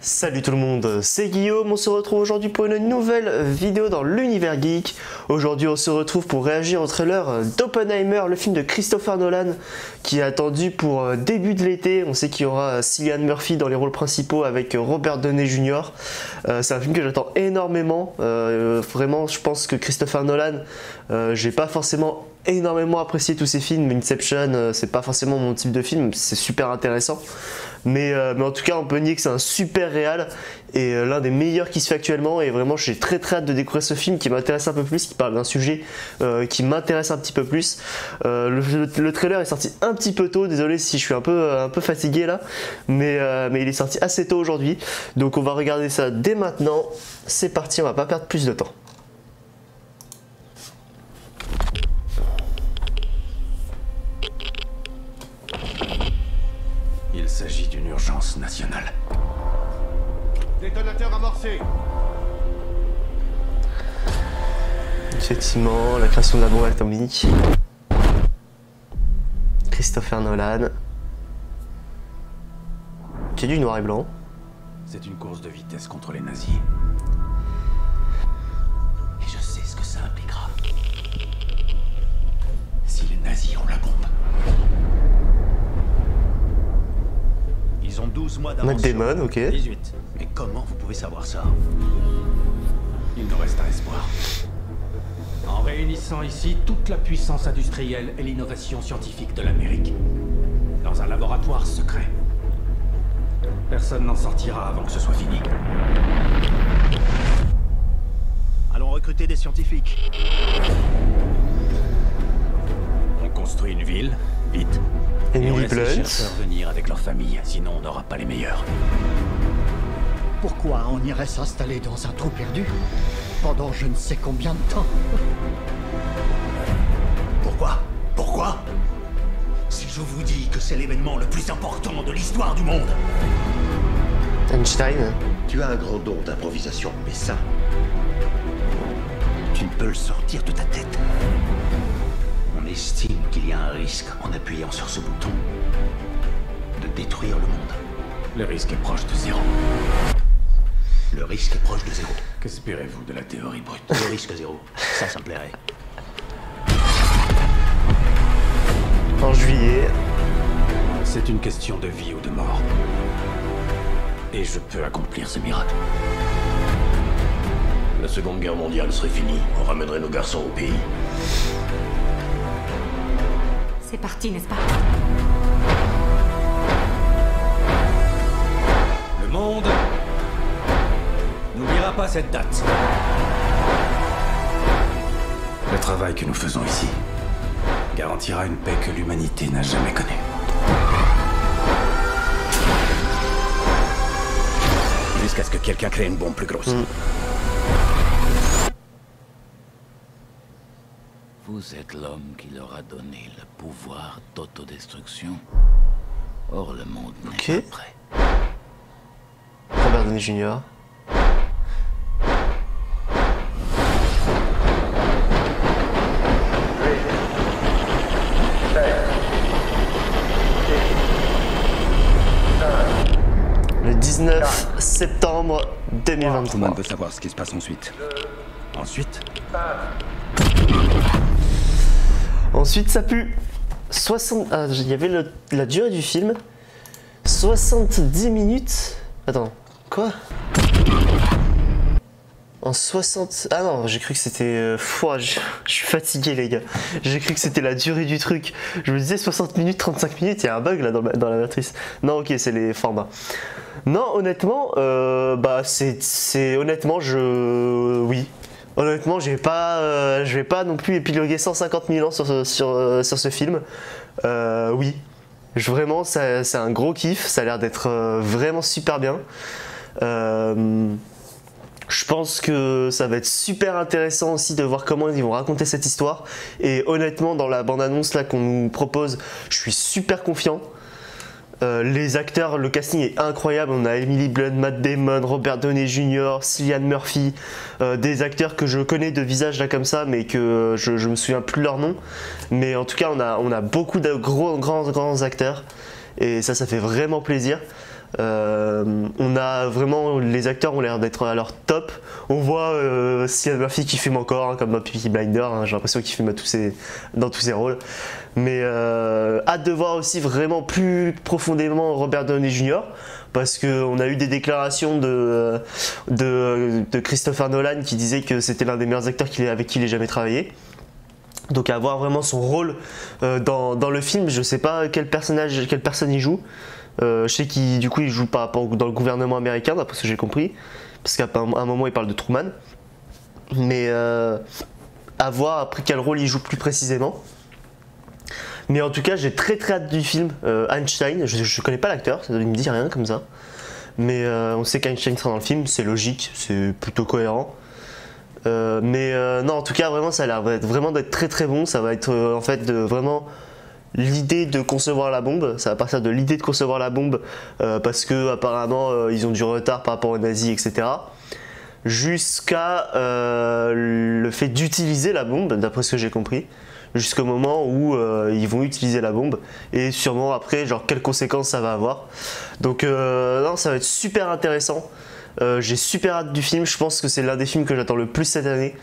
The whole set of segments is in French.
Salut tout le monde, c'est Guillaume, on se retrouve aujourd'hui pour une nouvelle vidéo dans l'univers geek. Aujourd'hui on se retrouve pour réagir au trailer d'Oppenheimer, le film de Christopher Nolan qui est attendu pour début de l'été. On sait qu'il y aura Cillian Murphy dans les rôles principaux avec Robert Downey Jr. C'est un film que j'attends énormément, vraiment je pense que Christopher Nolan, j'ai pas forcément énormément apprécié tous ses films. Inception, c'est pas forcément mon type de film, c'est super intéressant. Mais en tout cas, on peut nier que c'est un super réal et l'un des meilleurs qui se fait actuellement. Et vraiment, j'ai très hâte de découvrir ce film qui m'intéresse un peu plus, qui parle d'un sujet qui m'intéresse un petit peu plus. Le trailer est sorti un petit peu tôt, désolé si je suis un peu fatigué là, mais il est sorti assez tôt aujourd'hui. Donc on va regarder ça dès maintenant. C'est parti, on va pas perdre plus de temps. Il s'agit d'une urgence nationale. Détonateur amorcé. Effectivement, la création de la bombe atomique. Christopher Nolan. J'ai du noir et blanc. C'est une course de vitesse contre les nazis. Et je sais ce que ça impliquera. Si les nazis ont la bombe. Ils ont 12 mois d'avance. Matt Damon, ok. 18. Mais comment vous pouvez savoir ça? Il nous reste un espoir. En réunissant ici toute la puissance industrielle et l'innovation scientifique de l'Amérique. Dans un laboratoire secret. Personne n'en sortira avant que ce soit fini. Allons recruter des scientifiques. On construit une ville, vite. Et on Emily laisse les Blunt. chercheurs venir avec leurs familles, sinon on n'aura pas les meilleurs. Pourquoi on irait s'installer dans un trou perdu pendant je ne sais combien de temps? Pourquoi? Si je vous dis que c'est l'événement le plus important de l'histoire du monde. Einstein. Tu as un grand don d'improvisation, mais ça, Tu ne peux le sortir de ta tête. On estime qu'il y a un risque en appuyant sur ce bouton de détruire le monde. Le risque est proche de zéro. le risque est proche de zéro. Qu'espérez-vous de la théorie brute? Le risque zéro, ça me plairait. En juillet. C'est une question de vie ou de mort. Et je peux accomplir ce miracle. La Seconde Guerre mondiale serait finie. On ramènerait nos garçons au pays. C'est parti, n'est-ce pas? Le monde n'oubliera pas cette date. Le travail que nous faisons ici garantira une paix que l'humanité n'a jamais connue. Jusqu'à ce que quelqu'un crée une bombe plus grosse. Vous êtes l'homme qui leur a donné le pouvoir d'autodestruction. Or, le monde n'est Ok. pas prêt. Robert Downey Jr. Le 19 septembre 2023. Truman veut savoir ce qui se passe ensuite. Ensuite, Ensuite, ça pue. Il y avait la durée du film. 70 minutes. Attends, quoi? En 60... Ah non, j'ai cru que c'était... je suis fatigué les gars. J'ai cru que c'était la durée du truc. Je me disais 60 minutes, 35 minutes, il y a un bug là dans la matrice. Non, ok, c'est les formats. Non, honnêtement, honnêtement, oui. Honnêtement, je vais pas non plus épiloguer 150 000 ans sur ce film. Oui, vraiment, c'est un gros kiff. Ça a l'air d'être vraiment super bien. Je pense que ça va être super intéressant aussi de voir comment ils vont raconter cette histoire. Et honnêtement, dans la bande-annonce là qu'on nous propose, je suis super confiant. Les acteurs, le casting est incroyable. On a Emily Blunt, Matt Damon, Robert Downey Jr., Cillian Murphy, des acteurs que je connais de visage là comme ça, mais que je me souviens plus de leur nom. Mais en tout cas, on a beaucoup de grands acteurs et ça fait vraiment plaisir. On a vraiment, les acteurs ont l'air d'être à leur top. On voit Cillian Murphy qui fume encore, hein, comme dans Peaky Blinders, hein, j'ai l'impression qu'il fume dans tous ses rôles. Mais hâte de voir aussi vraiment plus profondément Robert Downey Jr. Parce qu'on a eu des déclarations de Christopher Nolan qui disait que c'était l'un des meilleurs acteurs avec qui il ait jamais travaillé. Donc à voir vraiment son rôle dans le film, je sais pas quelle personne il joue. Je sais qu'il joue par rapport dans le gouvernement américain, d'après ce que j'ai compris, parce qu'à un moment il parle de Truman. Mais à voir après quel rôle il joue plus précisément. Mais en tout cas, j'ai très hâte du film Einstein. Je connais pas l'acteur, ça ne me dit rien comme ça. Mais on sait qu'Einstein sera dans le film, c'est logique, c'est plutôt cohérent. Non, en tout cas, vraiment, ça a l'air vraiment d'être très bon. Ça va être en fait vraiment l'idée de concevoir la bombe. Ça va partir de l'idée de concevoir la bombe parce que apparemment ils ont du retard par rapport aux nazis, etc. Jusqu'à le fait d'utiliser la bombe, d'après ce que j'ai compris. Jusqu'au moment où ils vont utiliser la bombe et sûrement après genre quelles conséquences ça va avoir. Donc non, ça va être super intéressant. J'ai super hâte du film, je pense que c'est l'un des films que j'attends le plus cette année.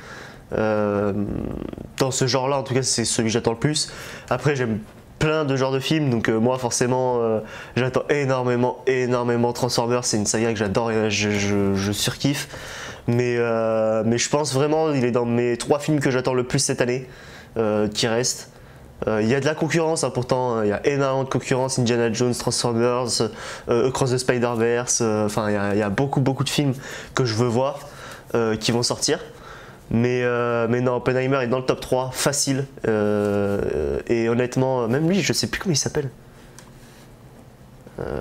Dans ce genre là en tout cas c'est celui que j'attends le plus. Après j'aime plein de genres de films, donc moi forcément j'attends énormément Transformers, c'est une saga que j'adore et je surkiffe. Mais je pense vraiment il est dans mes 3 films que j'attends le plus cette année. Qui reste. Il y a de la concurrence, hein, pourtant, il y a énormément de concurrence, Indiana Jones, Transformers, Across the Spider-Verse, enfin il y a beaucoup de films que je veux voir qui vont sortir. Mais non, Oppenheimer est dans le top 3, facile. Et honnêtement, même lui, je sais plus comment il s'appelle.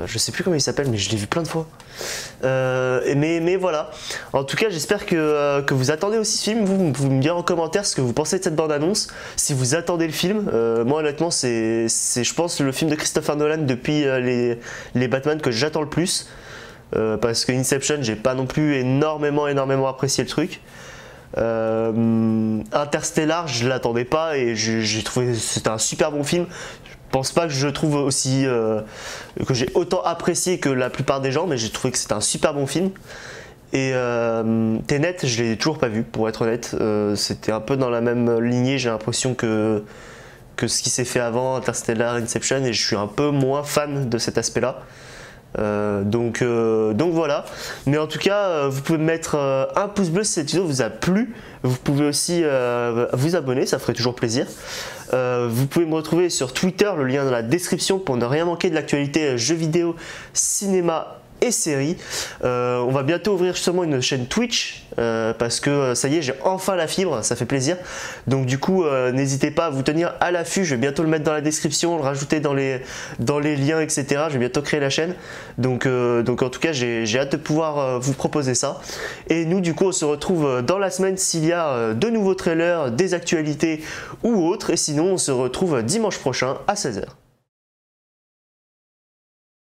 Je sais plus comment il s'appelle, mais je l'ai vu plein de fois. Mais voilà. En tout cas, j'espère que vous attendez aussi ce film. Vous pouvez me dire en commentaire ce que vous pensez de cette bande-annonce. Si vous attendez le film, moi honnêtement, c'est je pense le film de Christopher Nolan depuis les Batman que j'attends le plus. Parce que Inception, j'ai pas non plus énormément apprécié le truc. Interstellar, je l'attendais pas et j'ai trouvé que c'était un super bon film. Je pense pas que je trouve aussi que j'ai autant apprécié que la plupart des gens, mais j'ai trouvé que c'était un super bon film. Et Tenet, je l'ai toujours pas vu, pour être honnête. C'était un peu dans la même lignée, j'ai l'impression que ce qui s'est fait avant, Interstellar, Inception, et je suis un peu moins fan de cet aspect-là. Donc voilà. Mais en tout cas, vous pouvez mettre un pouce bleu si cette vidéo vous a plu. Vous pouvez aussi vous abonner, ça ferait toujours plaisir. Vous pouvez me retrouver sur Twitter, le lien dans la description pour ne rien manquer de l'actualité jeux vidéo, cinéma et séries. On va bientôt ouvrir justement une chaîne Twitch parce que ça y est, j'ai enfin la fibre, ça fait plaisir. Donc du coup, n'hésitez pas à vous tenir à l'affût. Je vais bientôt le mettre dans la description, le rajouter dans les liens, etc. Je vais bientôt créer la chaîne. Donc en tout cas, j'ai hâte de pouvoir vous proposer ça. Et nous, du coup, on se retrouve dans la semaine s'il y a de nouveaux trailers, des actualités ou autres. Et sinon, on se retrouve dimanche prochain à 16h.